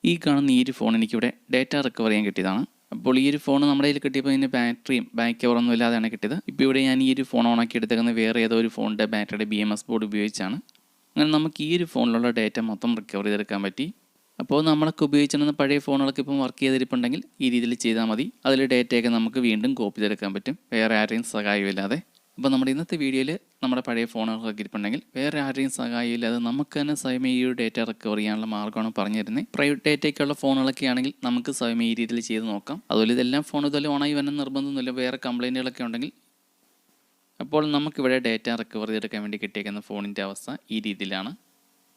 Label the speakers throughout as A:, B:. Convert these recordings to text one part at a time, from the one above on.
A: ഈ കാണുന്ന ഈ ഒരു ഫോൺ എനിക്കിവിടെ ഡേറ്റ റിക്കവർ ചെയ്യാൻ കിട്ടിയതാണ്. അപ്പോൾ ഈ ഒരു ഫോൺ നമ്മുടെ കയ്യിൽ കിട്ടിയപ്പോൾ ഇതിൻ്റെ ബാറ്ററിയും ബാക്ക് കവറൊന്നും ഇല്ലാതെയാണ് കിട്ടിയത്. ഇപ്പോൾ ഇവിടെ ഞാൻ ഈ ഒരു ഫോൺ ഓണാക്കി എടുത്തേക്കുന്നത് വേറെ ഏതോ ഒരു ഫോണിൻ്റെ ബാറ്ററിയുടെ BMS ബോർഡ് ഉപയോഗിച്ചാണ്. അങ്ങനെ നമുക്ക് ഈ ഒരു ഫോണിലുള്ള ഡേറ്റ മൊത്തം റിക്കവർ ചെയ്തെടുക്കാൻ പറ്റി. അപ്പോൾ നമ്മളൊക്കെ ഉപയോഗിച്ചിരുന്ന പഴയ ഫോണുകളൊക്കെ ഇപ്പം വർക്ക് ചെയ്തിരിപ്പുണ്ടെങ്കിൽ ഈ രീതിയിൽ ചെയ്താൽ മതി. അതിൽ ഡേറ്റയൊക്കെ നമുക്ക് വീണ്ടും കോപ്പി ചെയ്തെടുക്കാൻ പറ്റും, വേറെ ആരെയും സഹായമില്ലാതെ. അപ്പോൾ നമ്മുടെ ഇന്നത്തെ വീഡിയോയിൽ നമ്മുടെ പഴയ ഫോണുകളൊക്കെ ഇരിപ്പുണ്ടെങ്കിൽ വേറെ ആരെയും സഹായമില്ലാതെ നമുക്ക് തന്നെ സ്വയം ഈ ഒരു ഡേറ്റ റിക്കവർ ചെയ്യാനുള്ള മാർഗ്ഗമാണ് പറഞ്ഞു തരുന്നത്. പ്രൈവറ്റ് ഡേറ്റയ്ക്കുള്ള ഫോണുകളൊക്കെ ആണെങ്കിൽ നമുക്ക് സ്വയം ഈ രീതിയിൽ ചെയ്ത് നോക്കാം. അതുപോലെ ഇതെല്ലാം ഫോൺ ഇതുപോലെ ഓണായി വരണം നിർബന്ധമൊന്നുമില്ല. വേറെ കംപ്ലയിൻറ്റുകളൊക്കെ ഉണ്ടെങ്കിൽ അപ്പോൾ നമുക്കിവിടെ ഡേറ്റ റിക്കവർ ചെയ്തെടുക്കാൻ വേണ്ടി കിട്ടിയേക്കുന്ന ഫോണിൻ്റെ അവസ്ഥ ഈ രീതിയിലാണ്.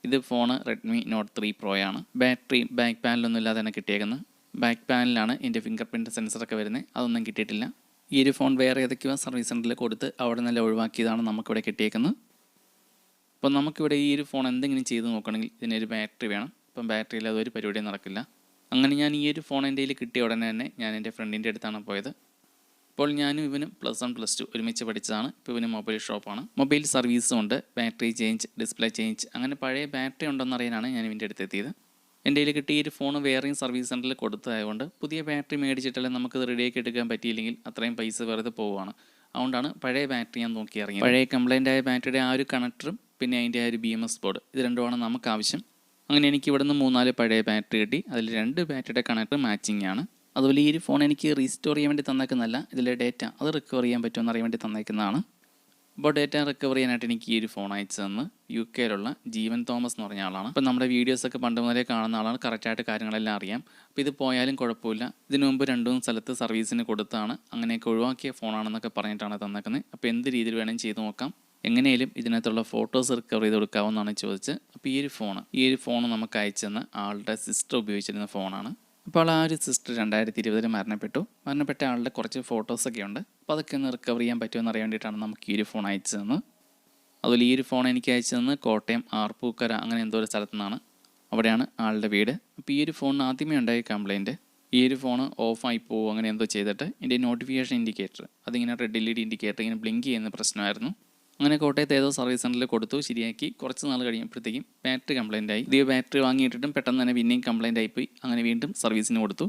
A: ഇത് ഫോണ് Redmi Note 3 Pro ആണ്. ബാറ്ററി ബാക്ക് പാനലൊന്നും ഇല്ലാതെ തന്നെ കിട്ടിയേക്കുന്നത്. ബാക്ക് പാനലാണ് ഇതിൻ്റെ ഫിംഗർ പ്രിൻറ്റ് സെൻസറൊക്കെ വരുന്നത്. അതൊന്നും കിട്ടിയിട്ടില്ല. ഈ ഒരു ഫോൺ വേറെ ഏതൊക്കെയോ സർവീസ് സെൻറ്ററിൽ കൊടുത്ത് അവിടെ നല്ല ഒഴിവാക്കിയതാണ് നമുക്കിവിടെ കിട്ടിയേക്കുന്നത്. അപ്പോൾ നമുക്കിവിടെ ഈ ഒരു ഫോൺ എന്തെങ്കിലും ചെയ്ത് നോക്കണമെങ്കിൽ ഇതിനൊരു ബാറ്ററി വേണം. അപ്പം ബാറ്ററി ഇല്ലാതെ ഒരു പരിപാടിയും നടക്കില്ല. അങ്ങനെ ഞാൻ ഈ ഒരു ഫോൺ എൻ്റെ കയ്യിൽ കിട്ടിയ ഉടനെ തന്നെ ഞാൻ എൻ്റെ ഫ്രണ്ടിൻ്റെ അടുത്താണ് പോയത്. ഇപ്പോൾ ഞാനും ഇവനും +1 +2 ഒരുമിച്ച് പഠിച്ചതാണ്. ഇപ്പോൾ ഇവന് മൊബൈൽ ഷോപ്പാണ്. മൊബൈൽ സർവീസും ഉണ്ട്, ബാറ്ററി ചേഞ്ച്, ഡിസ്പ്ലേ ചേഞ്ച്, അങ്ങനെ പഴയ ബാറ്ററി ഉണ്ടെന്ന് അറിയാനാണ് ഞാൻ ഇവൻ്റെ അടുത്ത് എത്തിയത്. എൻ്റെ കയ്യിൽ കിട്ടിയ ഒരു ഫോൺ വേറെയും സർവീസ് സെൻറ്ററിൽ കൊടുത്തതായതുകൊണ്ട് പുതിയ ബാറ്ററി മേടിച്ചിട്ടല്ലേ നമുക്കത് റെഡിയാക്കി എടുക്കാൻ പറ്റിയില്ലെങ്കിൽ അത്രയും പൈസ വെറുതെ പോവുകയാണ്. അതുകൊണ്ടാണ് പഴയ ബാറ്ററി ഞാൻ നോക്കി ഇറങ്ങിയത്. പഴയ കംപ്ലൈൻ്റ് ആയ ബാറ്ററിയുടെ ആ ഒരു കണക്ടറും പിന്നെ അതിൻ്റെ ആ ഒരു BMS ബോർഡ്, ഇത് രണ്ടുമാണ് നമുക്ക് ആവശ്യം. അങ്ങനെ എനിക്ക് ഇവിടെ നിന്ന് 3-4 പഴയ ബാറ്ററി കിട്ടി. അതിൽ 2 ബാറ്ററിയുടെ കണക്ടർ മാച്ചിങ് ആണ്. അതുപോലെ ഈ ഒരു ഫോൺ എനിക്ക് റീസ്റ്റോർ ചെയ്യാൻ വേണ്ടി തന്നേക്കുന്നതല്ല, ഇതിലെ ഡേറ്റ അത് റിക്കവർ ചെയ്യാൻ പറ്റുമെന്ന് അറിയാൻ വേണ്ടി തന്നേക്കുന്നതാണ്. അപ്പോൾ ഡേറ്റ റിക്കവർ ചെയ്യാനായിട്ട് എനിക്ക് ഈ ഒരു ഫോൺ അയച്ചു തന്ന് UK ജീവൻ തോമസ് എന്ന് പറഞ്ഞ ആളാണ്. അപ്പോൾ നമ്മുടെ വീഡിയോസൊക്കെ പണ്ട് മുതലേ കാണുന്ന ആളാണ്, കറക്റ്റായിട്ട് കാര്യങ്ങളെല്ലാം അറിയാം. അപ്പോൾ ഇത് പോയാലും കുഴപ്പമില്ല, ഇതിനു മുമ്പ് 2 സ്ഥലത്ത് സർവീസിന് കൊടുത്താണ്, അങ്ങനെയൊക്കെ ഒഴിവാക്കിയ ഫോണാണെന്നൊക്കെ പറഞ്ഞിട്ടാണ് തന്നേക്കുന്നത്. അപ്പോൾ എന്ത് രീതിയിൽ വേണമെങ്കിൽ ചെയ്ത് നോക്കാം, എങ്ങനെയും ഇതിനകത്തുള്ള ഫോട്ടോസ് റിക്കവർ ചെയ്ത് കൊടുക്കാമെന്നാണ് ചോദിച്ചത്. അപ്പോൾ ഈ ഒരു ഫോൺ നമുക്ക് അയച്ചു തന്ന ആളുടെ സിസ്റ്റർ ഉപയോഗിച്ചിരുന്ന ഫോണാണ്. അപ്പോൾ ആ ഒരു സിസ്റ്റർ 2020 മരണപ്പെട്ട ആളുടെ കുറച്ച് ഫോട്ടോസൊക്കെ ഉണ്ട്. അപ്പോൾ അതൊക്കെ ഒന്ന് റിക്കവർ ചെയ്യാൻ പറ്റുമെന്ന് അറിയാൻ വേണ്ടിയിട്ടാണ് നമുക്ക് ഈ ഒരു ഫോൺ അയച്ചു തന്നത്. അതുപോലെ ഈ ഒരു ഫോൺ എനിക്ക് അയച്ചു തന്നത് കോട്ടയം ആർപ്പൂക്കര അങ്ങനെ എന്തോ ഒരു സ്ഥലത്തു നിന്നാണ്. അവിടെയാണ് ആളുടെ വീട്. അപ്പോൾ ഈ ഒരു ഫോണിന് ആദ്യമേ ഉണ്ടായ കംപ്ലയിൻറ്റ്, ഈ ഒരു ഫോൺ ഓഫായി പോകും അങ്ങനെ എന്തോ ചെയ്തിട്ട് ഇതിൻ്റെ നോട്ടിഫിക്കേഷൻ ഇൻഡിക്കേറ്റർ അതിങ്ങനെ റെഡ് LED ഇൻഡിക്കേറ്റർ ഇങ്ങനെ ബ്ലിങ്ക് ചെയ്യുന്ന പ്രശ്നമായിരുന്നു. അങ്ങനെ കോട്ടയത്ത് ഏതോ സർവീസ് സെൻറ്ററിൽ കൊടുത്തു, ശരിയാക്കി. കുറച്ച് നാൾ കഴിയുമ്പോഴത്തേക്കും ബാറ്ററി കംപ്ലയിൻ്റ് ആയി. ഇതേ ബാറ്ററി വാങ്ങിയിട്ടിട്ടും പെട്ടെന്ന് തന്നെ പിന്നെയും കംപ്ലയിൻ്റ് ആയിപ്പോയി. അങ്ങനെ വീണ്ടും സർവീസിന് കൊടുത്തു.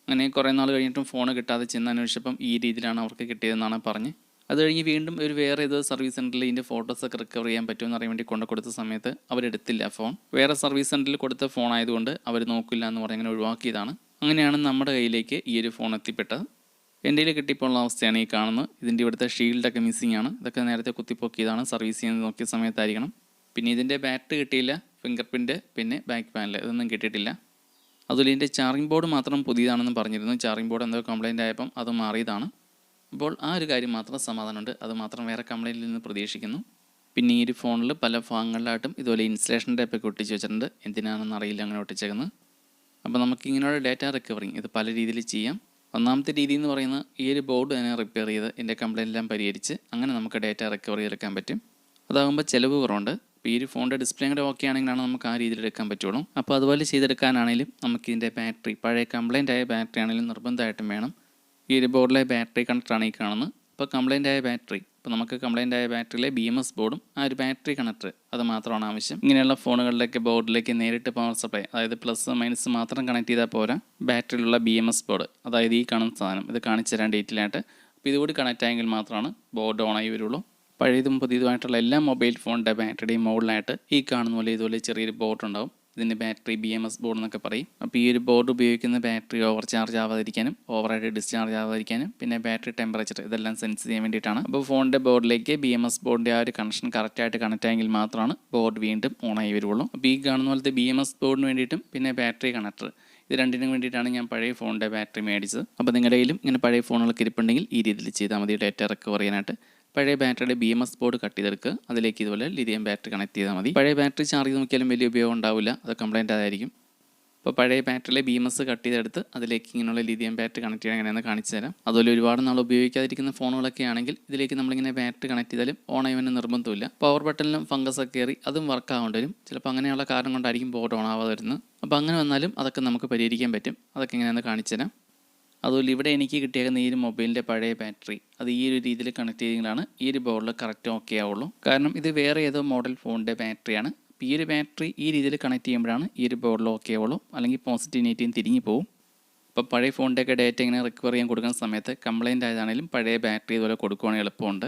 A: അങ്ങനെ കുറേ നാൾ കഴിഞ്ഞിട്ടും ഫോൺ കിട്ടാതെ ചെന്ന് അന്വേഷിച്ചപ്പം ഈ രീതിയിലാണ് അവർക്ക് കിട്ടിയതെന്നാണ് പറഞ്ഞ്. അത് കഴിഞ്ഞ് വീണ്ടും വേറെ ഏതോ സർവീസ് സെൻറ്ററിൽ ഇതിൻ്റെ ഫോട്ടോസൊക്കെ റിക്കവർ ചെയ്യാൻ പറ്റുമെന്ന് അറിയാൻ വേണ്ടി കൊടുത്ത സമയത്ത് അവരെടുത്തില്ല ഫോൺ. വേറെ സർവീസ് സെൻറ്ററിൽ കൊടുത്ത ഫോൺ ആയതുകൊണ്ട് അവർ നോക്കില്ല എന്ന് പറഞ്ഞ് അങ്ങനെ ഒഴിവാക്കിയതാണ്. അങ്ങനെയാണ് നമ്മുടെ കയ്യിലേക്ക് ഈ ഒരു ഫോൺ എത്തിപ്പെട്ടത്. എൻ്റെ കയ്യിൽ കിട്ടിയപ്പോൾ ഉള്ള അവസ്ഥയാണ് ഈ കാണുന്നത്. ഇതിൻ്റെ ഇവിടുത്തെ ഷീൽഡൊക്കെ മിസ്സിംഗ് ആണ്. ഇതൊക്കെ നേരത്തെ കുത്തിപ്പൊക്കിയതാണ്, സർവീസ് ചെയ്യാൻ നോക്കിയ സമയത്തായിരിക്കണം. പിന്നെ ഇതിൻ്റെ ബാറ്ററി കിട്ടിയില്ല, ഫിംഗർ പ്രിൻറ്റ്, പിന്നെ ബാക്ക് പാനൽ ഇതൊന്നും കിട്ടിയിട്ടില്ല. അതുപോലെ ഇതിൻ്റെ ചാർജിങ് ബോർഡ് മാത്രം പുതിയതാണെന്ന് പറഞ്ഞിരുന്നു. ചാർജിങ് ബോർഡ് എന്തോ കംപ്ലയിൻ്റ് ആയപ്പം അത് മാറിയതാണ്. അപ്പോൾ ആ ഒരു കാര്യം മാത്രം സമാധാനമുണ്ട്, അത് മാത്രം വേറെ കംപ്ലയിൻറ്റിൽ നിന്ന് പ്രതീക്ഷിക്കുന്നു. പിന്നെ ഈ ഒരു ഫോണിൽ പല ഭാഗങ്ങളിലായിട്ടും ഇതുപോലെ ഇൻസ്റ്റലേഷൻ ടൈപ്പൊക്കെ ഒട്ടിച്ച് വെച്ചിട്ടുണ്ട്. എന്തിനാണെന്ന് അറിയില്ല അങ്ങനെ ഒട്ടിച്ചേക്കുന്നത്. അപ്പോൾ നമുക്ക് ഇങ്ങനെയുള്ള ഡേറ്റ റിക്കവറിങ് ഇത് പല രീതിയിൽ ചെയ്യാം. ഒന്നാമത്തെ രീതി എന്ന് പറയുന്നത് ഈ ഒരു ബോർഡ് തന്നെ റിപ്പയർ ചെയ്ത് എൻ്റെ കംപ്ലയിൻ്റ് എല്ലാം പരിഹരിച്ച് അങ്ങനെ നമുക്ക് ഡേറ്റ റിക്കവർ ചെയ്തെടുക്കാൻ പറ്റും. അതാകുമ്പോൾ ചിലവ് കുറവുണ്ട്. ഇപ്പോൾ ഈ ഒരു ഫോണിൻ്റെ ഡിസ്പ്ലേ കൂടെ ഓക്കെ ആണെങ്കിലാണ് നമുക്ക് ആ രീതിയിൽ എടുക്കാൻ പറ്റുള്ളൂ. അപ്പോൾ അതുപോലെ ചെയ്തെടുക്കാനാണെങ്കിലും നമുക്ക് ഇതിൻ്റെ ബാറ്ററി പഴയ കംപ്ലയിൻ്റ് ആയ ബാറ്ററി ആണെങ്കിലും നിർബന്ധമായിട്ടും വേണം. ഈ ഒരു ബോർഡിലെ ബാറ്ററി കണക്ടറാണ് ഈ കാണുന്നത്. അപ്പോൾ കംപ്ലയിൻ്റ് ആയ ബാറ്ററി, ഇപ്പോൾ നമുക്ക് കംപ്ലയിൻ്റ് ആയ ബാറ്ററിയിലെ BMS ബോർഡും ആ ഒരു ബാറ്ററി കണക്ടർ അത് മാത്രമാണ് ആവശ്യം. ഇങ്ങനെയുള്ള ഫോണുകളിലേക്ക് ബോർഡിലേക്ക് നേരിട്ട് പവർ സപ്ലൈ, അതായത് +- മാത്രം കണക്ട് ചെയ്താൽ പോരാ, ബാറ്ററിയിലുള്ള BMS ബോർഡ്, അതായത് ഈ കാണുന്ന സാധനം ഇത് കാണിച്ചു തരാൻ ഡീറ്റെയിലായിട്ട്. അപ്പോൾ ഇതുകൂടി കണക്ട് ആയെങ്കിൽ മാത്രമാണ് ബോർഡ് ഓണായി വരുള്ളൂ. പഴയതും പുതിയതുമായിട്ടുള്ള എല്ലാ മൊബൈൽ ഫോണിൻ്റെ ബാറ്ററിയുടെയും മുകളിലായിട്ട് ഈ കാണുന്ന പോലെ ഇതുപോലെ ചെറിയൊരു ബോർഡ് ഉണ്ടാവും. ഇതിൻ്റെ ബാറ്ററി BMS ബോർഡ് എന്നൊക്കെ പറയും. അപ്പോൾ ഈ ഒരു ബോർഡ് ഉപയോഗിക്കുന്ന ബാറ്ററി ഓവർ ചാർജ് ആവാതിരിക്കാനും ഓവറായിട്ട് ഡിസ്ചാർജ് ആവാതിരിക്കാനും പിന്നെ ബാറ്ററി ടെമ്പറേച്ചർ ഇതെല്ലാം സെൻസ് ചെയ്യാൻ വേണ്ടിയിട്ടാണ്. അപ്പോൾ ഫോണിൻ്റെ ബോർഡിലേക്ക് BMS ബോർഡിൻ്റെ ആ ഒരു കണക്ഷൻ കറക്റ്റായിട്ട് കണക്ട് ആയെങ്കിൽ മാത്രമാണ് ബോർഡ് വീണ്ടും ഓണായി വരുള്ളൂ. അപ്പോൾ ഈ കാണുന്ന പോലത്തെ BMS ബോർഡിന് വേണ്ടിയിട്ടും പിന്നെ ബാറ്ററി കണക്ടർ ഇത് രണ്ടിനും വേണ്ടിയിട്ടാണ് ഞാൻ പഴയ ഫോണിൻ്റെ ബാറ്ററി മേടിച്ചത്. അപ്പോൾ നിങ്ങളുടെ കയ്യിലും ഇങ്ങനെ പഴയ ഫോണുകളൊക്കെ ഇരിപ്പുണ്ടെങ്കിൽ ഈ രീതിയിൽ ചെയ്താൽ മതി ഡേറ്റ റിക്കവർ ചെയ്യാനായിട്ട്. പഴയ ബാറ്ററിയുടെ BMS ബോർഡ് കട്ട് ചെയ്തെടുക്കുക, അതിലേക്ക് ഇതുപോലെ ലിഥിയം ബാറ്ററി കണക്ട് ചെയ്താൽ മതി. പഴയ ബാറ്ററി ചാർജ് ചെയ്ത് നോക്കിയാലും വലിയ ഉപയോഗം ഉണ്ടാവില്ല, അത് കംപ്ലയിൻ്റ് ആയിരിക്കും. അപ്പോൾ പഴയ ബാറ്ററിയിലെ BMS കട്ട് ചെയ്തെടുത്ത് അതിലേക്ക് ഇങ്ങനെയുള്ള ലിഥിയം ബാറ്ററി കണക്ട് ചെയ്യാൻ എങ്ങനെയാണെന്ന് കാണിച്ചു തരാം. അതുപോലെ ഒരുപാട് നാൾ ഉപയോഗിക്കാതിരിക്കുന്ന ഫോണുകളൊക്കെ ആണെങ്കിൽ ഇതിലേക്ക് നമ്മളിങ്ങനെ ബാറ്ററി കണക്ട് ചെയ്താലും ഓൺ ആയവന് നിർബന്ധമില്ല. പവർ ബട്ടണിലും ഫംഗസ് ഒക്കെ കയറി അതും വർക്ക് ആവേണ്ടി വരും. ചിലപ്പോൾ അങ്ങനെയുള്ള കാരണം കൊണ്ടായിരിക്കും ബോർഡ് ഓൺ ആവാതെ വരുന്നത്. അപ്പോൾ അങ്ങനെ വന്നാലും അതൊക്കെ നമുക്ക് പരിഹരിക്കാൻ പറ്റും. അതൊക്കെ എങ്ങനെയാണെന്ന് കാണിച്ചു തരാം. അതുപോലെ ഇവിടെ എനിക്ക് കിട്ടിയേക്കുന്ന ഈ ഒരു മൊബൈലിൻ്റെ പഴയ ബാറ്ററി അത് ഈ ഒരു രീതിയിൽ കണക്ട് ചെയ്തെങ്കിലാണ് ഈ ഒരു ബോർഡിൽ കറക്റ്റ് ഓക്കെ ആവുള്ളൂ. കാരണം ഇത് വേറെ ഏതോ മോഡൽ ഫോണിൻ്റെ ബാറ്ററിയാണ്. ഈ ഒരു ബാറ്ററി ഈ രീതിയിൽ കണക്ട് ചെയ്യുമ്പോഴാണ് ഈ ഒരു ബോർഡിൽ ഓക്കെ ആവുള്ളൂ, അല്ലെങ്കിൽ പോസിറ്റീവ് നെഗറ്റീവ് തിരിഞ്ഞു പോകും. അപ്പോൾ പഴയ ഫോണിൻ്റെയൊക്കെ ഡേറ്റ ഇങ്ങനെ റിക്കവർ ചെയ്യാൻ കൊടുക്കുന്ന സമയത്ത് കംപ്ലയിൻ്റ് ആയതാണെങ്കിലും പഴയ ബാറ്ററി ഇതുപോലെ കൊടുക്കുകയാണെങ്കിൽ എളുപ്പമുണ്ട്.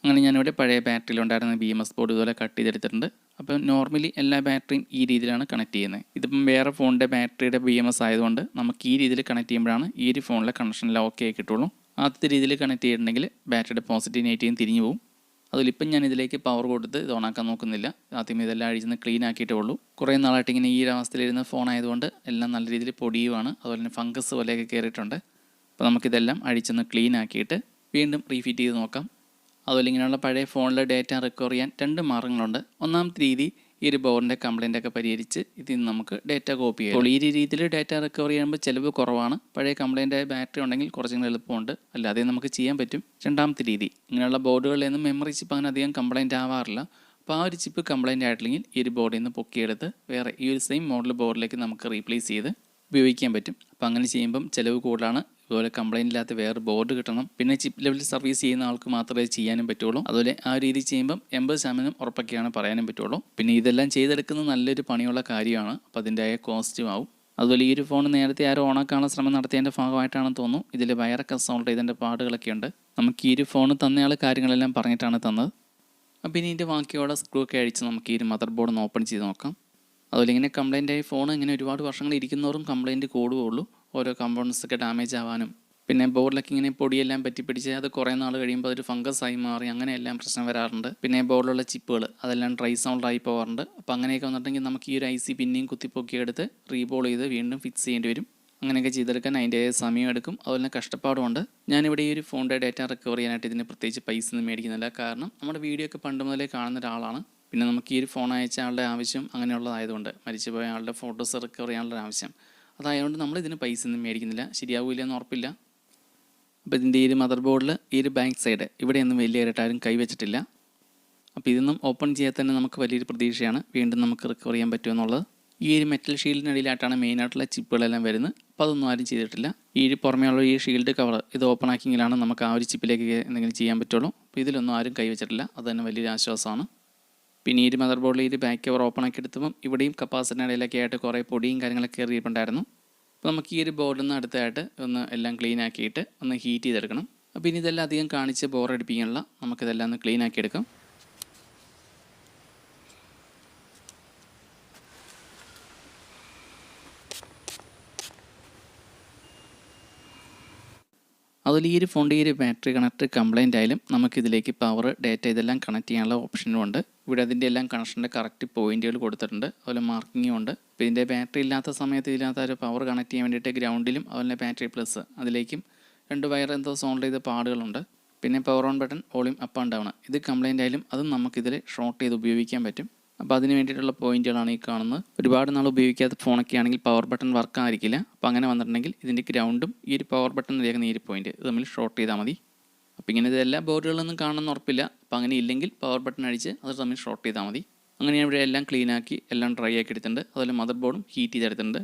A: അങ്ങനെ ഞാനിവിടെ പഴയ ബാറ്ററിയിലുണ്ടായിരുന്ന BMS ബോർഡ് ഇതുപോലെ കട്ട് ചെയ്തെടുത്തിട്ടുണ്ട്. അപ്പം നോർമലി എല്ലാ ബാറ്ററിയും ഈ രീതിയിലാണ് കണക്ട് ചെയ്യുന്നത്. ഇതിപ്പം വേറെ ഫോണിൻ്റെ ബാറ്ററിയുടെ BMS ആയതുകൊണ്ട് നമുക്ക് ഈ രീതിയിൽ കണക്ട് ചെയ്യുമ്പോഴാണ് ഈ ഒരു ഫോണിലെ കണക്ഷനെല്ലാം ഓക്കെ ആയി കിട്ടുള്ളൂ. ആദ്യത്തെ രീതിയിൽ കണക്ട് ചെയ്തിട്ടുണ്ടെങ്കിൽ ബാറ്ററിയുടെ പോസിറ്റീവ് നെഗറ്റീവും തിരിഞ്ഞു പോകും. അതിലിപ്പം ഞാൻ ഇതിലേക്ക് പവർ കൊടുത്ത് ഇത് ഓണാക്കാൻ നോക്കുന്നില്ല. ആദ്യം ഇതെല്ലാം അഴിച്ച് ക്ലീൻ ആക്കിയിട്ടേ ഉള്ളൂ. കുറേ നാളായിട്ട് ഇങ്ങനെ ഈ ഒരു അവസ്ഥയിലിരുന്ന ഫോൺ ആയതുകൊണ്ട് എല്ലാം നല്ല രീതിയിൽ പൊടിയുവാണ്, അതുപോലെ തന്നെ ഫംഗസ് പോലെയൊക്കെ കയറിയിട്ടുണ്ട്. അപ്പോൾ നമുക്കിതെല്ലാം അഴിച്ചൊന്ന് ക്ലീൻ ആക്കിയിട്ട് വീണ്ടും റീഫിറ്റ് ചെയ്ത് നോക്കാം. അതുപോലെ ഇങ്ങനെയുള്ള പഴയ ഫോണിലെ ഡേറ്റ റിക്കവർ ചെയ്യാൻ 2 മാർഗ്ഗങ്ങളുണ്ട്. ഒന്നാമത്തെ രീതി ഈ ഒരു ബോർഡിൻ്റെ കംപ്ലയിൻ്റ് ഒക്കെ പരിഹരിച്ച് ഇതിൽ നിന്ന് നമുക്ക് ഡേറ്റ കോപ്പി ചെയ്യാം. അപ്പോൾ ഈ രീതിയിൽ ഡേറ്റ റിക്കവർ ചെയ്യുമ്പോൾ ചിലവ് കുറവാണ്. പഴയ കംപ്ലയിൻ്റ് ആയ ബാറ്ററി ഉണ്ടെങ്കിൽ കുറച്ചും കൂടി എളുപ്പമുണ്ട്, അല്ലാതെ നമുക്ക് ചെയ്യാൻ പറ്റും. രണ്ടാമത്തെ രീതി, ഇങ്ങനെയുള്ള ബോർഡുകളിൽ നിന്നും മെമ്മറി ചിപ്പ് അങ്ങനെ അധികം കംപ്ലയിൻ്റ് ആവാറില്ല. അപ്പോൾ ആ ഒരു ചിപ്പ് കംപ്ലയിൻ്റ് ആയിട്ടില്ലെങ്കിൽ ഈ ഒരു ബോർഡിൽ നിന്ന് പൊക്കിയെടുത്ത് വേറെ ഈ ഒരു സെയിം മോഡൽ ബോർഡിലേക്ക് നമുക്ക് റീപ്ലേസ് ചെയ്ത് ഉപയോഗിക്കാൻ പറ്റും. അപ്പോൾ അങ്ങനെ ചെയ്യുമ്പം ചിലവ് കൂടുതലാണ്. അതുപോലെ കംപ്ലയിൻ്റ് ഇല്ലാത്ത വേറെ ബോർഡ് കിട്ടണം. പിന്നെ ചിപ്പ് ലെവലിൽ സർവീസ് ചെയ്യുന്ന ആൾക്ക് മാത്രമേ ചെയ്യാനും പറ്റുള്ളൂ. അതുപോലെ ആ രീതി ചെയ്യുമ്പം 80% ഉറപ്പൊക്കെയാണ് പറയാനും പറ്റുള്ളൂ. പിന്നെ ഇതെല്ലാം ചെയ്തെടുക്കുന്നത് നല്ലൊരു പണിയുള്ള കാര്യമാണ്. അപ്പോൾ അതിൻ്റെതായ കോസ്റ്റും ആവും. അതുപോലെ ഈ ഒരു ഫോൺ നേരത്തെ ആരോ ഓണാക്കാനുള്ള ശ്രമം നടത്തിയതിൻ്റെ ഭാഗമായിട്ടാണെന്ന് തോന്നുന്നു. ഇതിൽ വയറൊക്കെ സോൾവ് ചെയ്തതിൻ്റെ പാടുകളൊക്കെ ഉണ്ട്. നമുക്ക് ഈ ഒരു ഫോൺ തന്നയാൾ കാര്യങ്ങളെല്ലാം പറഞ്ഞിട്ടാണ് തന്നത്. അപ്പോൾ ഇനി ഇതിൻ്റെ ബാക്കിയുള്ള സ്ക്രൂ ഒക്കെ അഴിച്ച് നമുക്ക് ഈ ഒരു മദർ ബോർഡ് ഒന്ന് ഓപ്പൺ ചെയ്ത് നോക്കാം. അതുപോലെ ഇങ്ങനെ കംപ്ലയിൻ്റ് ആയി ഫോൺ ഇങ്ങനെ ഒരുപാട് വർഷങ്ങൾ ഇരിക്കുന്നവരും കംപ്ലയിൻറ്റ് കൂടുകയുള്ളൂ. ഓരോ കമ്പോണൻസ് ഒക്കെ ഡാമേജ് ആവാനും പിന്നെ ബോർഡിലൊക്കെ ഇങ്ങനെ പൊടിയെല്ലാം പറ്റിപ്പിടിച്ച് അത് കുറേ നാൾ കഴിയുമ്പോൾ അതൊരു ഫംഗസ് ആയി മാറി അങ്ങനെയെല്ലാം പ്രശ്നം വരാറുണ്ട്. പിന്നെ ബോർഡിലുള്ള ചിപ്പുകൾ അതെല്ലാം ഡ്രൈ സൗണ്ട് ആയി പോകാറുണ്ട്. അപ്പോൾ അങ്ങനെയൊക്കെ വന്നിട്ടുണ്ടെങ്കിൽ നമുക്ക് ഈ ഒരു IC പിന്നെയും കുത്തിപ്പൊക്കി എടുത്ത് റീബോൾ ചെയ്ത് വീണ്ടും ഫിക്സ് ചെയ്യേണ്ടി വരും. അങ്ങനെയൊക്കെ ചെയ്തെടുക്കാൻ അതിൻ്റെ സമയം എടുക്കും, അതുപോലെ കഷ്ടപ്പാടുമുണ്ട്. ഞാനിവിടെ ഈ ഒരു ഫോണിൻ്റെ ഡേറ്റ റിക്കവർ ചെയ്യാനായിട്ട് ഇതിന് പ്രത്യേകിച്ച് പൈസ ഒന്നും മേടിക്കുന്നില്ല. കാരണം നമ്മുടെ വീഡിയോ ഒക്കെ പണ്ട് മുതലേ കാണുന്ന ഒരാളാണ്. പിന്നെ നമുക്ക് ഈ ഒരു ഫോൺ അയച്ച ആളുടെ ആവശ്യം അങ്ങനെയുള്ളതായതുകൊണ്ട്, മരിച്ചുപോയ ആളുടെ ഫോട്ടോസ് റിക്കവർ ചെയ്യാനുള്ള ആവശ്യം അതായതുകൊണ്ട് നമ്മളിതിന് പൈസ ഒന്നും മേടിക്കുന്നില്ല. ശരിയാവില്ല എന്ന് ഉറപ്പില്ല. അപ്പോൾ ഇതിൻ്റെ ഈ ഒരു മദർ ബോർഡിൽ ഈ ഒരു ബാക്ക് സൈഡ് ഇവിടെയൊന്നും വലിയതായിട്ട് ആരും കൈവച്ചിട്ടില്ല. അപ്പോൾ ഇതൊന്നും ഓപ്പൺ ചെയ്യാൻ തന്നെ നമുക്ക് വലിയൊരു പ്രതീക്ഷയാണ് വീണ്ടും നമുക്ക് റിക്കവർ ചെയ്യാൻ പറ്റുമെന്നുള്ളത്. ഈ ഒരു മെറ്റൽ ഷീൽഡിനടിയിലായിട്ടാണ് മെയിനായിട്ടുള്ള ചിപ്പുകളെല്ലാം വരുന്നത്. അപ്പോൾ അതൊന്നും ആരും ചെയ്തിട്ടില്ല. ഈ ഒരു പുറമേയുള്ള ഈ ഷീൽഡ് കവർ ഇത് ഓപ്പൺ ആക്കിയെങ്കിലാണ് നമുക്ക് ആ ഒരു ചിപ്പിലേക്ക് എന്തെങ്കിലും ചെയ്യാൻ പറ്റുള്ളൂ. അപ്പോൾ ഇതിലൊന്നും ആരും കൈവച്ചിട്ടില്ല, അത് തന്നെ വലിയൊരു ആശ്വാസമാണ്. പിന്നെ ഈ ഒരു മദർ ബോർഡിൽ ഈ ഒരു ബാക്ക് കവർ ഓപ്പൺ ആക്കി എടുത്തപ്പം ഇവിടെയും കപ്പാസിറ്ററിൻ്റെ ഇടയിലൊക്കെ ആയിട്ട് കുറേ പൊടിയും കാര്യങ്ങളൊക്കെ കയറിയിട്ടുണ്ടായിരുന്നു. അപ്പോൾ നമുക്ക് ഈ ഒരു ബോർഡിൽ നിന്ന് അടുത്തായിട്ട് ഒന്ന് എല്ലാം ക്ലീൻ ആക്കിയിട്ട് ഒന്ന് ഹീറ്റ് ചെയ്തെടുക്കണം. അപ്പോൾ ഇനി ഇതെല്ലാം അധികം കാണിച്ച് ബോറടിപ്പിക്കാനുള്ള നമുക്കിതെല്ലാം ഒന്ന് ക്ലീൻ ആക്കി എടുക്കാം. അതുപോലെ ഈ ഒരു ഫോണിൻ്റെ ഈ ഒരു ബാറ്ററി കണക്ട് കംപ്ലയിൻ്റ് ആയാലും നമുക്കിതിലേക്ക് പവർ ഡേറ്റ ഇതെല്ലാം കണക്ട് ചെയ്യാനുള്ള ഓപ്ഷനും ഉണ്ട്. ഇവിടെ അതിൻ്റെ എല്ലാം കണക്ഷൻ്റെ കറക്റ്റ് പോയിൻറ്റുകൾ കൊടുത്തിട്ടുണ്ട്, അതുപോലെ മാർക്കിങ്ങും ഉണ്ട്. അപ്പോൾ ഇതിൻ്റെ ബാറ്ററി ഇല്ലാത്ത സമയത്ത് ഇതിനകത്ത് ഒരു പവർ കണക്ട് ചെയ്യാൻ വേണ്ടിയിട്ട് ഗ്രൗണ്ടിലും അതുപോലെ ബാറ്ററി പ്ലസ് അതിലേക്കും 2 വയർ എന്തോ സോൾവ് ചെയ്ത പാടുകളുണ്ട്. പിന്നെ power on button volume up and down ഇത് കംപ്ലയിൻ്റ് ആയാലും അതും നമുക്കിതിൽ ഷോർട്ട് ചെയ്ത് ഉപയോഗിക്കാൻ പറ്റും. അപ്പോൾ അതിന് വേണ്ടിയിട്ടുള്ള പോയിൻറ്റുകളാണ് ഈ കാണുന്നത്. ഒരുപാട് നാൾ ഉപയോഗിക്കാത്ത ഫോണൊക്കെ ആണെങ്കിൽ പവർ ബട്ടൺ വർക്ക് ആയിരിക്കില്ല. അപ്പോൾ അങ്ങനെ വന്നിട്ടുണ്ടെങ്കിൽ ഇതിൻ്റെ ഗ്രൗണ്ടും ഈ ഒരു പവർ ബട്ടൺ ഇരിക്കുന്ന ഈ ഒരു പോയിൻറ്റ് ഇത് തമ്മിൽ ഷോർട്ട് ചെയ്താൽ മതി. അപ്പോൾ ഇങ്ങനെ ഇതെല്ലാ ബോർഡുകളിലൊന്നും കാണുമെന്ന് ഉറപ്പില്ല. അപ്പോൾ അങ്ങനെ ഇല്ലെങ്കിൽ പവർ ബട്ടൺ അടിച്ച് അത് തമ്മിൽ ഷോർട്ട് ചെയ്താൽ മതി. അങ്ങനെ ഞാൻ ഇവിടെ എല്ലാം ക്ലീൻ ആക്കി എല്ലാം ഡ്രൈ ആക്കി എടുത്തിട്ടുണ്ട്. അതുപോലെ മദർ ബോർഡും ഹീറ്റ് ചെയ്തെടുത്തിട്ടുണ്ട്.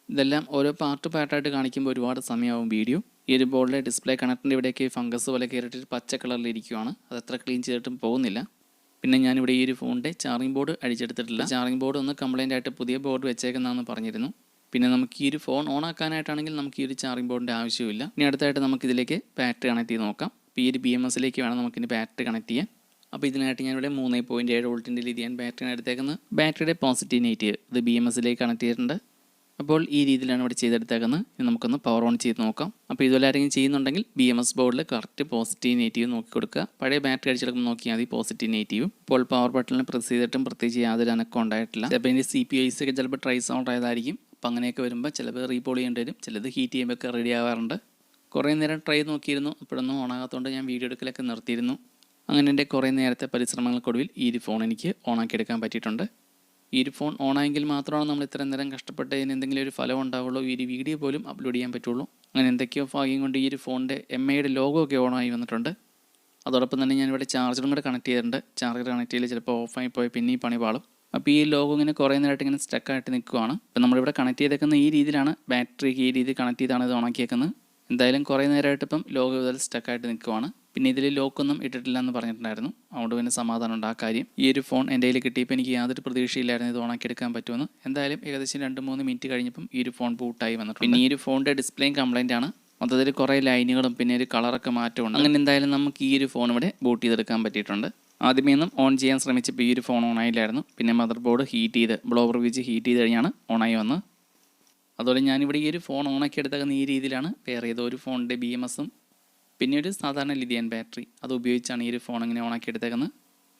A: ഇതെല്ലാം ഓരോ പാർട്ടായിട്ട് കാണിക്കുമ്പോൾ ഒരുപാട് സമയമാവും വീഡിയോ. ഈ ഒരു ബോർഡിലെ ഡിസ്പ്ലേ കണക്റ്റിൻ്റെ ഇവിടെയൊക്കെ ഫംഗസ് പോലെ കയറിയിട്ട് പച്ച കളറിൽ ഇരിക്കുകയാണ്, അത് എത്ര ക്ലീൻ ചെയ്തിട്ടും പോകുന്നില്ല. പിന്നെ ഞാനിവിടെ ഈ ഒരു ഫോണിൻ്റെ ചാർജിങ് ബോർഡ് അടിച്ചെടുത്തിട്ടില്ല. ചാർജിങ് ബോർഡ് ഒന്ന് കംപ്ലയിൻ്റ് ആയിട്ട് പുതിയ ബോർഡ് വെച്ചേക്കുന്നതെന്ന് പറഞ്ഞിരുന്നു. പിന്നെ നമുക്ക് ഈ ഒരു ഫോൺ ഓൺ ആക്കാനായിട്ടാണെങ്കിൽ നമുക്ക് ഈ ഒരു ചാർജിങ് ബോർഡിൻ്റെ ആവശ്യമില്ല. ഇനി അടുത്തായിട്ട് നമുക്കിതിലേക്ക് ബാറ്ററി കണക്ട് ചെയ്ത് നോക്കാം. അപ്പോൾ ഈ ഒരു BMSലേക്ക് വേണം നമുക്കിനി ബാറ്ററി കണക്ട് ചെയ്യാൻ. അപ്പോൾ ഇതിനായിട്ട് ഞാനിവിടെ 3.7 വോൾട്ടിൻ്റെ ഇത് ഞാൻ ബാറ്ററിയാണ് എടുത്തേക്കുന്നത്. ബാറ്ററിയുടെ പോസിറ്റീവ് നെഗറ്റീവ് ഇത് BMSലേക്ക് കണക്ട് ചെയ്തിട്ടുണ്ട്. അപ്പോൾ ഈ രീതിയിലാണ് ഇവിടെ ചെയ്തെടുത്തേക്കുന്നത്. ഇനി നമുക്കൊന്ന് പവർ ഓൺ ചെയ്ത് നോക്കാം. അപ്പോൾ ഇതുപോലെ ആരെങ്കിലും ചെയ്യുന്നുണ്ടെങ്കിൽ BMS ബോർഡിൽ കറക്റ്റ് പോസിറ്റീവ് നെഗറ്റീവ് നോക്കി കൊടുക്കുക. പഴയ ബാറ്ററി അടിച്ചെടുക്കുമ്പോൾ നോക്കിയാൽ മതി പോസിറ്റീവ് നെഗറ്റീവും. ഇപ്പോൾ പവർ ബട്ടണിൽ പ്രസ് ചെയ്തിട്ടും പ്രത്യേകിച്ച് യാതൊരു അനക്കം ഉണ്ടായിട്ടില്ല. ചിലപ്പോൾ ഇതിൻ്റെ CPU IC ഒക്കെ ചിലപ്പോൾ ട്രൈ സൗണ്ട് ആയതായിരിക്കും. അപ്പോൾ അങ്ങനെയൊക്കെ വരുമ്പോൾ ചിലപ്പോൾ റീപോൾ ചെയ്യേണ്ടി വരും, ചിലത് ഹീറ്റ് ചെയ്യുമ്പോഴൊക്കെ റെഡി ആവാറുണ്ട്. കുറേ നേരം ട്രൈ നോക്കിയിരുന്നു, ഇപ്പോഴൊന്നും ഓണാകാത്തതുകൊണ്ട് ഞാൻ വീഡിയോ എടുക്കലൊക്കെ നിർത്തിയിരുന്നു. അങ്ങനെ എൻ്റെ കുറേ നേരത്തെ പരിശ്രമങ്ങൾക്കൊടുവിൽ ഈ ഒരു ഫോൺ എനിക്ക് ഓണാക്കി എടുക്കാൻ പറ്റിയിട്ടുണ്ട്. ഈ ഒരു ഫോൺ ഓണായെങ്കിൽ മാത്രമാണ് നമ്മൾ ഇത്രയും നേരം കഷ്ടപ്പെട്ട് ഇതിന് എന്തെങ്കിലും ഒരു ഫലം ഉണ്ടാവുള്ളൂ, ഈ ഒരു വീഡിയോ പോലും അപ്ലോഡ് ചെയ്യാൻ പറ്റുള്ളൂ. അങ്ങനെ എന്തൊക്കെയോ ഭാഗ്യം കൊണ്ട് ഈ ഒരു ഫോണിൻ്റെ MIയുടെ ലോഗോ ഒക്കെ ഓണായി വന്നിട്ടുണ്ട്. അതോടൊപ്പം തന്നെ ഞാനിവിടെ ചാർജറും കൂടെ കണക്ട് ചെയ്തിട്ടുണ്ട്. ചാർജർ കണക്ട് ചെയ്ത് ചിലപ്പോൾ ഓഫായി പോയി പിന്നെ ഈ പണി പാളും. അപ്പോൾ ഈ ലോഗോ ഇങ്ങനെ കുറേ നേരമായിട്ട് ഇങ്ങനെ സ്റ്റക്കായിട്ട് നിൽക്കുവാണ്. അപ്പോൾ നമ്മളിവിടെ കണക്ട് ചെയ്തേക്കുന്ന ഈ രീതിയിലാണ്, ബാറ്ററിക്ക് ഈ രീതിയിൽ കണക്ട് ചെയ്താണ് ഇത് ഓണാക്കിയേക്കുന്നത്. എന്തായാലും കുറേ നേരമായിട്ട് ഇപ്പം ലോഗോ ഇതിൽ സ്റ്റക്കായിട്ട് നിൽക്കുവാണ്. പിന്നെ ഇതിൽ ലോക്കൊന്നും ഇട്ടിട്ടില്ല എന്ന് പറഞ്ഞിട്ടുണ്ടായിരുന്നു. അതുകൊണ്ട് പിന്നെ സമാധാനമുണ്ട് ആ കാര്യം. ഈ ഒരു ഫോൺ എൻ്റെ കയ്യിൽ കിട്ടിയപ്പോൾ എനിക്ക് യാതൊരു പ്രതീക്ഷയില്ലായിരുന്നു ഇത് ഓണാക്കി എടുക്കാൻ പറ്റുമെന്ന്. എന്തായാലും ഏകദേശം 2-3 മിനിറ്റ് കഴിഞ്ഞപ്പം ഈ ഒരു ഫോൺ ബൂട്ടായി വന്നിട്ടുണ്ട്. പിന്നെ ഈ ഒരു ഫോണിൻ്റെ ഡിസ്പ്ലേയും കംപ്ലൈൻ്റ് ആണ്. മൊത്തത്തിൽ കുറേ ലൈനുകളും പിന്നെ ഒരു കളറൊക്കെ മാറ്റമുണ്ട്. അങ്ങനെ എന്തായാലും നമുക്ക് ഈ ഒരു ഫോൺ ഇവിടെ ബൂട്ട് ചെയ്തെടുക്കാൻ പറ്റിയിട്ടുണ്ട്. ആദ്യമേ ഒന്നും ഓൺ ചെയ്യാൻ ശ്രമിച്ചപ്പോൾ ഈ ഒരു ഫോൺ ഓണായില്ലായിരുന്നു. പിന്നെ മദർ ബോർഡ് ഹീറ്റ് ചെയ്ത് ബ്ലോവർ ഉപയോഗിച്ച് ഹീറ്റ് ചെയ്ത് കഴിഞ്ഞാണ് ഓണായി വന്നത്. അതുപോലെ ഞാനിവിടെ ഈ ഒരു ഫോൺ ഓണാക്കി എടുത്തേക്കുന്ന ഈ രീതിയിലാണ്. വേറെ ഏതോ ഒരു ഫോണിൻ്റെ BMS-ഉം പിന്നെ ഒരു സാധാരണ ലിഥിയം ബാറ്ററി അത് ഉപയോഗിച്ചാണ് ഈ ഒരു ഫോൺ ഇങ്ങനെ ഓണാക്കി എടുത്തേക്കുന്നത്.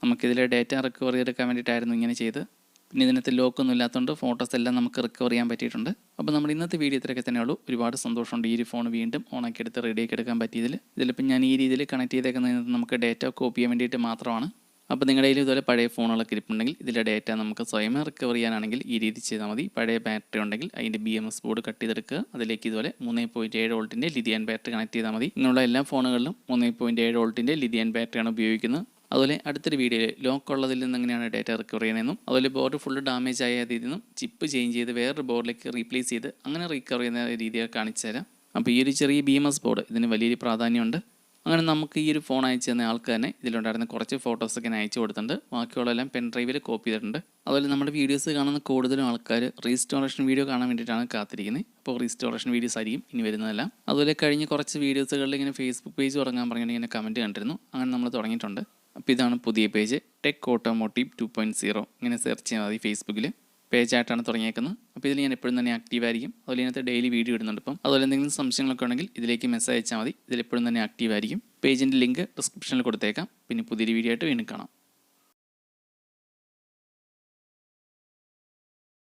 A: നമുക്കിതിൽ ഡേറ്റ റിക്കവർ ചെയ്തെടുക്കാൻ വേണ്ടിയിട്ടായിരുന്നു ഇങ്ങനെ ചെയ്ത്. പിന്നെ ഇതിനകത്ത് ലോക്കൊന്നും ഇല്ലാത്തതുകൊണ്ട് ഫോട്ടോസ് എല്ലാം നമുക്ക് റിക്കവർ ചെയ്യാൻ പറ്റിയിട്ടുണ്ട്. അപ്പോൾ നമ്മുടെ ഇന്നത്തെ വീഡിയോ ഇത്രയൊക്കെ തന്നെ ഉള്ളൂ. ഒരുപാട് സന്തോഷമുണ്ട് ഈ ഒരു ഫോൺ വീണ്ടും ഓണാക്കി എടുത്ത് റെഡിയാക്കി എടുക്കാൻ പറ്റിയതിൽ. ഇതിലിപ്പോൾ ഞാൻ ഈ രീതിയിൽ കണക്ട് ചെയ്തേക്കുന്നത് നമുക്ക് ഡേറ്റ കോപ്പി ചെയ്യാൻ വേണ്ടിയിട്ട് മാത്രമാണ്. അപ്പോൾ നിങ്ങളുടെ കയ്യിൽ ഇതുപോലെ പഴയ ഫോണുകളൊക്കെ ഇരിപ്പുണ്ടെങ്കിൽ ഇതിലെ ഡേറ്റ നമുക്ക് സ്വയം റിക്കവർ ചെയ്യാനാണെങ്കിൽ ഈ രീതി ചെയ്താൽ മതി. പഴയ ബാറ്ററി ഉണ്ടെങ്കിൽ അതിൻ്റെ BMS ബോർഡ് കട്ട് ചെയ്തെടുക്കുക. അതിലേക്ക് ഇതുപോലെ 3.7 വോൾട്ടിൻ്റെ ലിഥിയം ബാറ്ററി കണക്ട് ചെയ്താൽ മതി. ഇങ്ങനെയുള്ള എല്ലാ ഫോണുകളിലും 3.7 വോൾട്ടിൻ്റെ ലിഥിയം ബാറ്ററിയാണ് ഉപയോഗിക്കുന്നത്. അതുപോലെ അടുത്തൊരു വീഡിയോയിൽ ലോക്ക് ഉള്ളതിൽ നിന്ന് എങ്ങനെയാണ് ഡേറ്റ റിക്കവർ ചെയ്യുന്നതെന്നും അതുപോലെ ബോർഡ് ഫുള്ള് ഡാമേജ് ആയ രീതിയിൽ നിന്നും ചിപ്പ് ചേഞ്ച് ചെയ്ത് വേറൊരു ബോർഡിലേക്ക് റീപ്ലേസ് ചെയ്ത് അങ്ങനെ റിക്കവർ ചെയ്യുന്ന രീതിയിൽ കാണിച്ചു തരാം. അപ്പോൾ ഈ ഒരു ചെറിയ BMS ബോർഡ് ഇതിന് വലിയൊരു പ്രാധാന്യമുണ്ട്. അങ്ങനെ നമുക്ക് ഈ ഒരു ഫോൺ അയച്ചു തന്ന ആൾക്ക് തന്നെ ഇതിലുണ്ടായിരുന്ന കുറച്ച് ഫോട്ടോസൊക്കെ അയച്ചു കൊടുത്തിട്ടുണ്ട്. ബാക്കിയുള്ളതെല്ലാം പെൻ ഡ്രൈവിൽ കോപ്പി ചെയ്തിട്ടുണ്ട്. അതുപോലെ നമ്മുടെ വീഡിയോസ് കാണുന്ന കൂടുതലും ആൾക്കാർ റീസ്റ്റോറേഷൻ വീഡിയോ കാണാൻ വേണ്ടിയിട്ടാണ് കാത്തിരിക്കുന്നത്. അപ്പോൾ റീസ്റ്റോറേഷൻ വീഡിയോസ് ആയിരിക്കും ഇനി വരുന്നതെല്ലാം. അതുപോലെ കഴിഞ്ഞ കുറച്ച് വീഡിയോസുകളിൽ ഇങ്ങനെ ഫേസ്ബുക്ക് പേജ് തുടങ്ങാൻ പറഞ്ഞിട്ട് ഇങ്ങനെ കമൻറ്റ് കണ്ടിരുന്നു. അങ്ങനെ നമ്മൾ തുടങ്ങിയിട്ടുണ്ട്. അപ്പോൾ ഇതാണ് പുതിയ പേജ്, ടെക് ഓട്ടോമോട്ടീവ് 2.0. ഇങ്ങനെ സെർച്ച് ചെയ്യാൻ മതി. ഫേസ്ബുക്കിൽ പേജായിട്ടാണ് തുടങ്ങിയേക്കുന്നത്. അപ്പോൾ ഇതിൽ ഞാൻ എപ്പോഴും തന്നെ ആക്റ്റീവ് ആയിരിക്കും. അതുപോലെ ഇതിനകത്ത് ഡെയിലി വീഡിയോ ഇടുന്നുണ്ട്. അപ്പം അതുപോലെ എന്തെങ്കിലും സംശയങ്ങളൊക്കെ ഉണ്ടെങ്കിൽ ഇതിലേക്ക് മെസ്സേജ് അയച്ചാൽ മതി. ഇതിലെപ്പോഴും തന്നെ ആക്റ്റീവ് ആയിരിക്കും. പേജിൻ്റെ ലിങ്ക് ഡിസ്ക്രിപ്ഷനിൽ കൊടുത്തേക്കാം. പിന്നെ പുതിയൊരു വീഡിയോ ആയിട്ട് വീണ്ടും കാണാം.